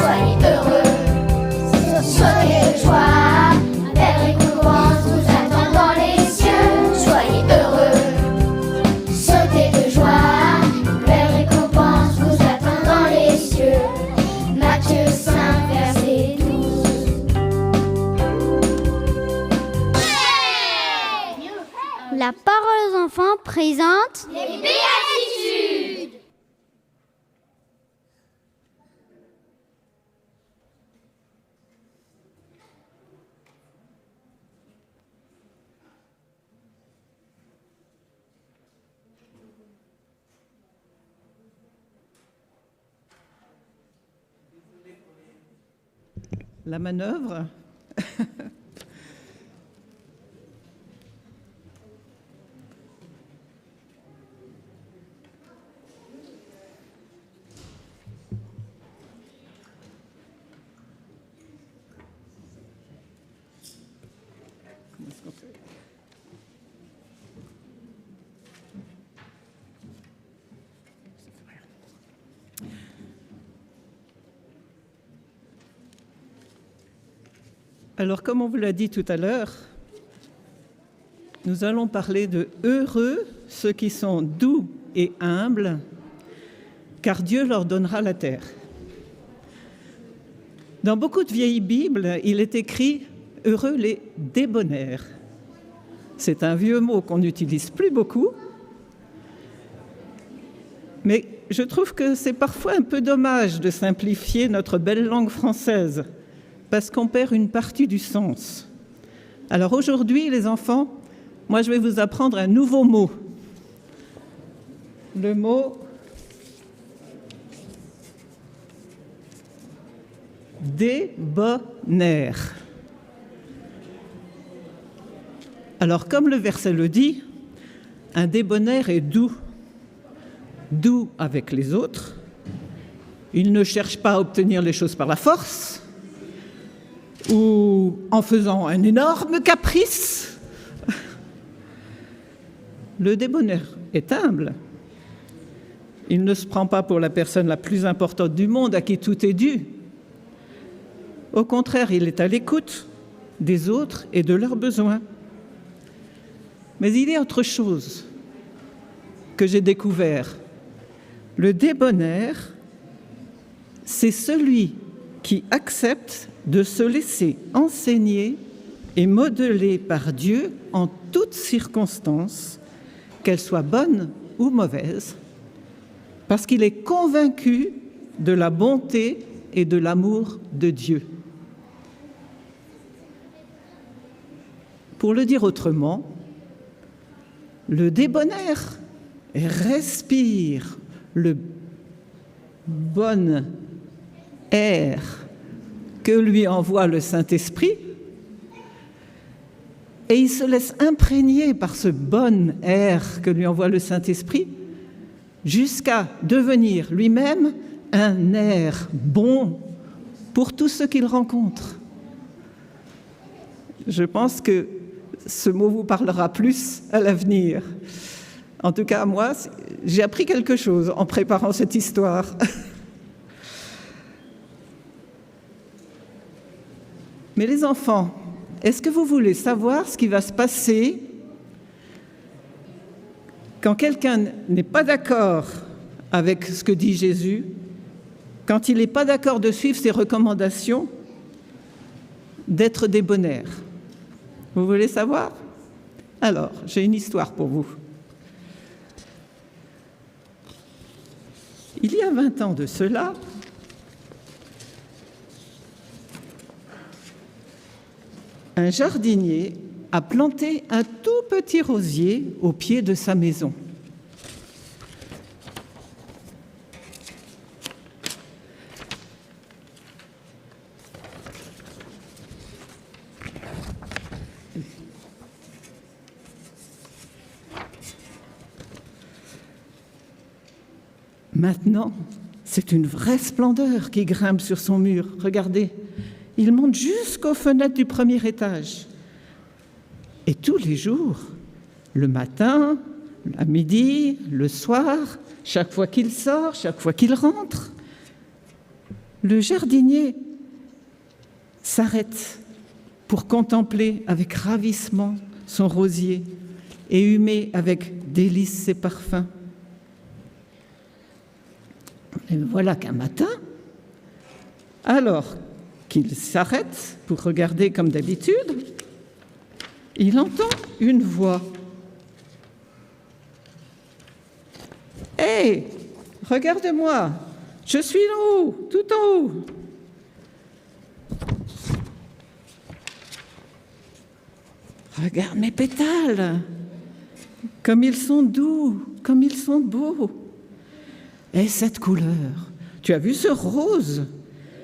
Soyez heureux, soyez de joie, belle récompense vous attend dans les cieux. Soyez heureux, sautez de joie, belle récompense vous attend dans les cieux. Matthieu 5, verset 12. La parole aux enfants présente Les béatitudes. La manœuvre. Comment est-ce qu'on fait ? Alors, comme on vous l'a dit tout à l'heure, nous allons parler de « Heureux ceux qui sont doux et humbles, car Dieu leur donnera la terre ». Dans beaucoup de vieilles Bibles, il est écrit « Heureux les débonnaires ». C'est un vieux mot qu'on n'utilise plus beaucoup, mais je trouve que c'est parfois un peu dommage de simplifier notre belle langue française, parce qu'on perd une partie du sens. Alors aujourd'hui, les enfants, moi je vais vous apprendre un nouveau mot. Le mot débonnaire. Alors comme le verset le dit, un débonnaire est doux. Doux avec les autres. Il ne cherche pas à obtenir les choses par la force, ou en faisant un énorme caprice. Le débonnaire est humble. Il ne se prend pas pour la personne la plus importante du monde à qui tout est dû. Au contraire, il est à l'écoute des autres et de leurs besoins. Mais il y a autre chose que j'ai découvert. Le débonnaire, c'est celui qui accepte de se laisser enseigner et modeler par Dieu en toutes circonstances, qu'elles soient bonnes ou mauvaises, parce qu'il est convaincu de la bonté et de l'amour de Dieu. Pour le dire autrement, le débonnaire respire le bon air que lui envoie le Saint-Esprit, et il se laisse imprégner par ce bon air que lui envoie le Saint-Esprit, jusqu'à devenir lui-même un air bon pour tous ceux qu'il rencontre. Je pense que ce mot vous parlera plus à l'avenir. En tout cas, moi, j'ai appris quelque chose en préparant cette histoire. Mais les enfants, est-ce que vous voulez savoir ce qui va se passer quand quelqu'un n'est pas d'accord avec ce que dit Jésus, quand il n'est pas d'accord de suivre ses recommandations, d'être débonnaire? Vous voulez savoir? Alors, j'ai une histoire pour vous. Il y a 20 ans de cela, un jardinier a planté un tout petit rosier au pied de sa maison. Maintenant, c'est une vraie splendeur qui grimpe sur son mur. Regardez, il monte jusqu'aux fenêtres du premier étage. Et tous les jours, le matin, à midi, le soir, chaque fois qu'il sort, chaque fois qu'il rentre, Le jardinier s'arrête pour contempler avec ravissement son rosier et humer avec délice ses parfums. Et voilà qu'un matin, alors qu'il s'arrête pour regarder comme d'habitude, il entend une voix. « Hé, regarde-moi, je suis en haut, tout en haut. » Regarde mes pétales, comme ils sont doux, comme ils sont beaux. Et cette couleur, tu as vu ce rose,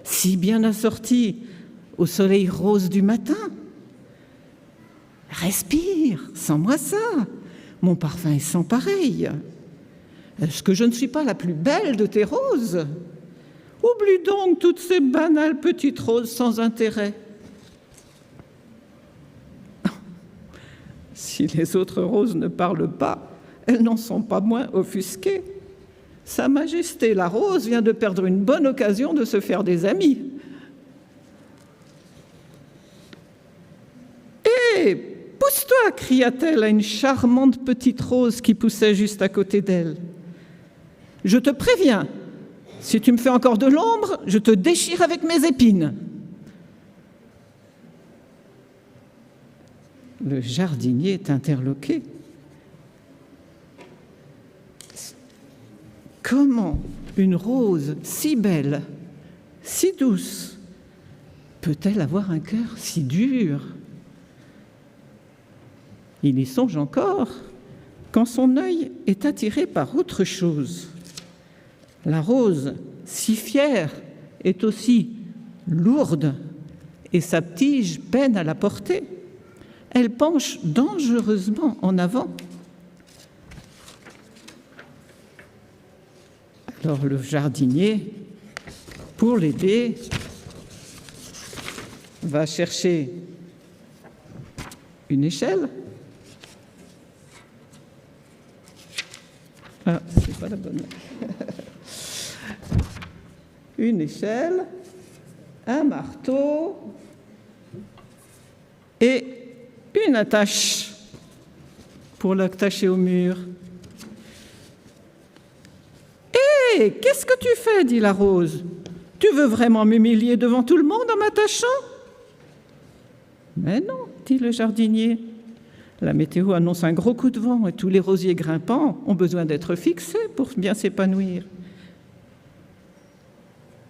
si bien assorti au soleil rose du matin? Respire, sens-moi ça, mon parfum est sans pareil. Est-ce que je ne suis pas la plus belle de tes roses? Oublie donc toutes ces banales petites roses sans intérêt. Si les autres roses ne parlent pas, elles n'en sont pas moins offusquées. Sa Majesté la rose vient de perdre une bonne occasion de se faire des amis. « Hé, pousse-toi » cria-t-elle à une charmante petite rose qui poussait juste à côté d'elle. « Je te préviens, si tu me fais encore de l'ombre, je te déchire avec mes épines. » Le jardinier est interloqué. Comment une rose si belle, si douce, peut-elle avoir un cœur si dur? Il y songe encore quand son œil est attiré par autre chose. La rose, si fière, est aussi lourde et sa tige peine à la porter. Elle penche dangereusement en avant. Alors le jardinier, pour l'aider, va chercher une échelle. Ah, c'est pas la bonne. Une échelle, un marteau et une attache pour l'attacher au mur. « Hé, qu'est-ce que tu fais » dit la rose. « Tu veux vraiment m'humilier devant tout le monde en m'attachant ?»« Mais non, » dit le jardinier. « La météo annonce un gros coup de vent et tous les rosiers grimpants ont besoin d'être fixés pour bien s'épanouir. »«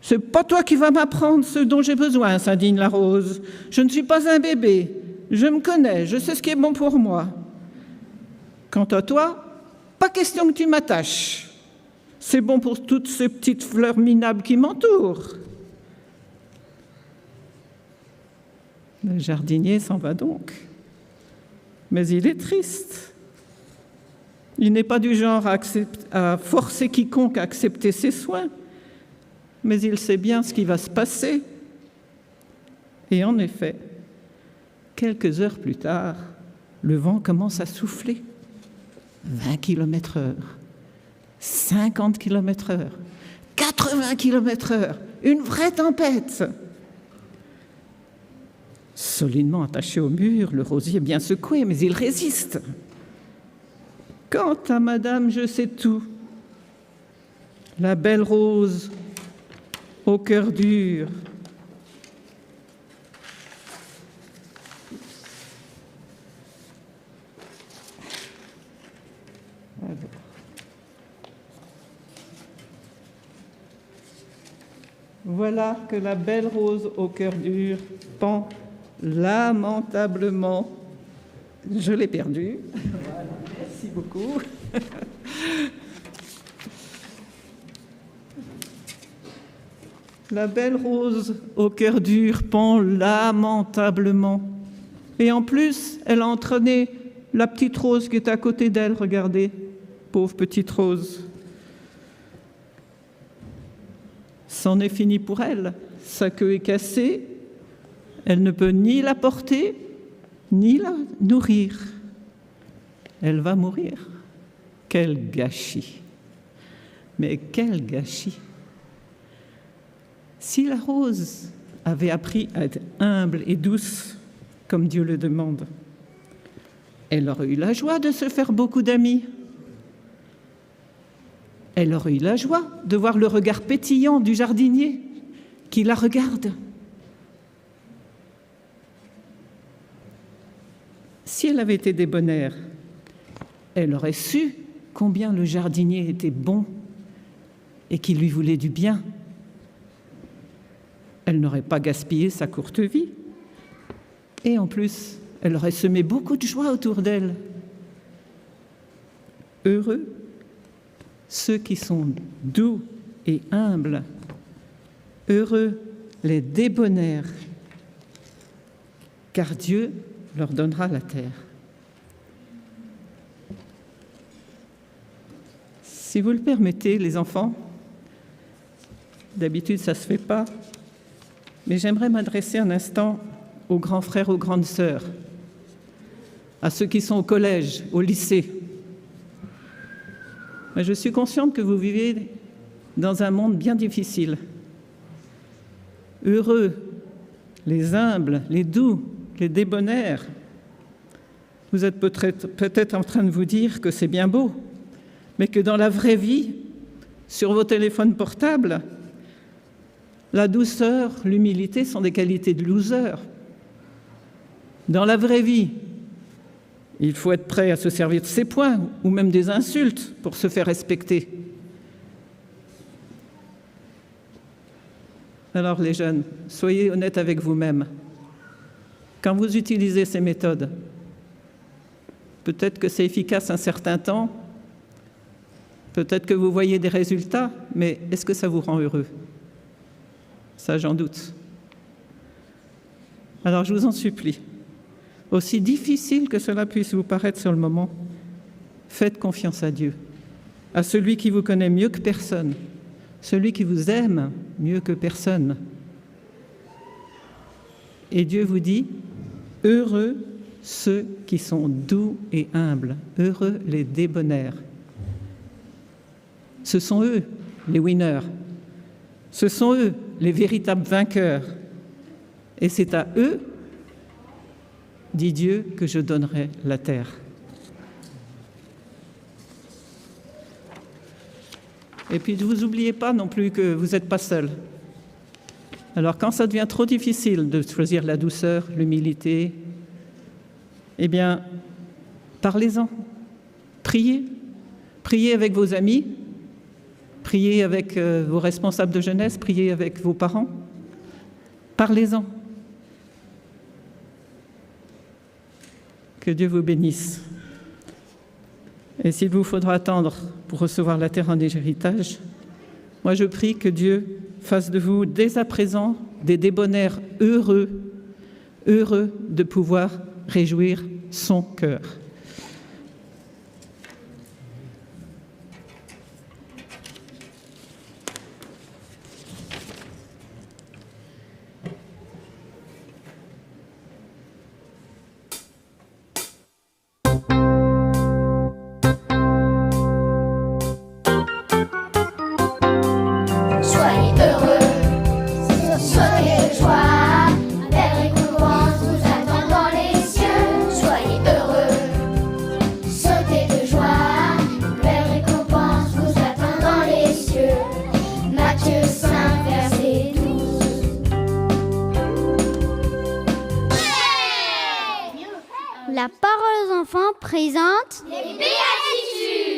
C'est pas toi qui vas m'apprendre ce dont j'ai besoin, » s'indigne la rose. « Je ne suis pas un bébé. Je me connais, je sais ce qui est bon pour moi. Quant à toi, pas question que tu m'attaches. C'est bon pour toutes ces petites fleurs minables qui m'entourent. » Le jardinier s'en va donc. Mais il est triste. Il n'est pas du genre à forcer quiconque à accepter ses soins, mais il sait bien ce qui va se passer. Et en effet, quelques heures plus tard, le vent commence à souffler. 20 km/h, 50 km/h, 80 km/h, une vraie tempête. Solidement attaché au mur, le rosier est bien secoué, mais il résiste. Quant à Madame Je sais tout, la belle rose au cœur dur, voilà que la belle rose au cœur dur pend lamentablement. Je l'ai perdue. Voilà, merci beaucoup. La belle rose au cœur dur pend lamentablement. Et en plus, elle a entraîné la petite rose qui est à côté d'elle. Regardez, pauvre petite rose. C'en est fini pour elle. Sa queue est cassée. Elle ne peut ni la porter, ni la nourrir. Elle va mourir. Quel gâchis! Mais quel gâchis! Si la rose avait appris à être humble et douce, comme Dieu le demande, elle aurait eu la joie de se faire beaucoup d'amis. Elle aurait eu la joie de voir le regard pétillant du jardinier qui la regarde. Si elle avait été débonnaire, elle aurait su combien le jardinier était bon et qu'il lui voulait du bien. Elle n'aurait pas gaspillé sa courte vie. Et en plus, elle aurait semé beaucoup de joie autour d'elle. Heureux ceux qui sont doux et humbles. Heureux les débonnaires, car Dieu leur donnera la terre. Si vous le permettez, les enfants, d'habitude ça ne se fait pas, mais j'aimerais m'adresser un instant aux grands frères, aux grandes sœurs, à ceux qui sont au collège, au lycée. Mais je suis consciente que vous vivez dans un monde bien difficile. Heureux, les humbles, les doux, les débonnaires. Vous êtes peut-être en train de vous dire que c'est bien beau, mais que dans la vraie vie, sur vos téléphones portables, la douceur, l'humilité sont des qualités de loser. Dans la vraie vie, il faut être prêt à se servir de ses poings ou même des insultes pour se faire respecter. Alors les jeunes, soyez honnêtes avec vous-même. Quand vous utilisez ces méthodes, peut-être que c'est efficace un certain temps, peut-être que vous voyez des résultats, mais est-ce que ça vous rend heureux? Ça, j'en doute. Alors je vous en supplie, aussi difficile que cela puisse vous paraître sur le moment, faites confiance à Dieu, à celui qui vous connaît mieux que personne, celui qui vous aime mieux que personne. Et Dieu vous dit, heureux ceux qui sont doux et humbles, heureux les débonnaires. Ce sont eux les winners, ce sont eux les véritables vainqueurs. Et c'est à eux, dit Dieu, que je donnerai la terre. Et puis ne vous oubliez pas non plus que vous n'êtes pas seul. Alors quand ça devient trop difficile de choisir la douceur, l'humilité, eh bien, parlez-en, priez. Priez avec vos amis, priez avec vos responsables de jeunesse, priez avec vos parents. Parlez-en. Que Dieu vous bénisse. Et s'il vous faudra attendre pour recevoir la terre en héritage, moi je prie que Dieu fasse de vous dès à présent des débonnaires heureux, heureux de pouvoir réjouir son cœur. La parole aux enfants présente Les béatitudes.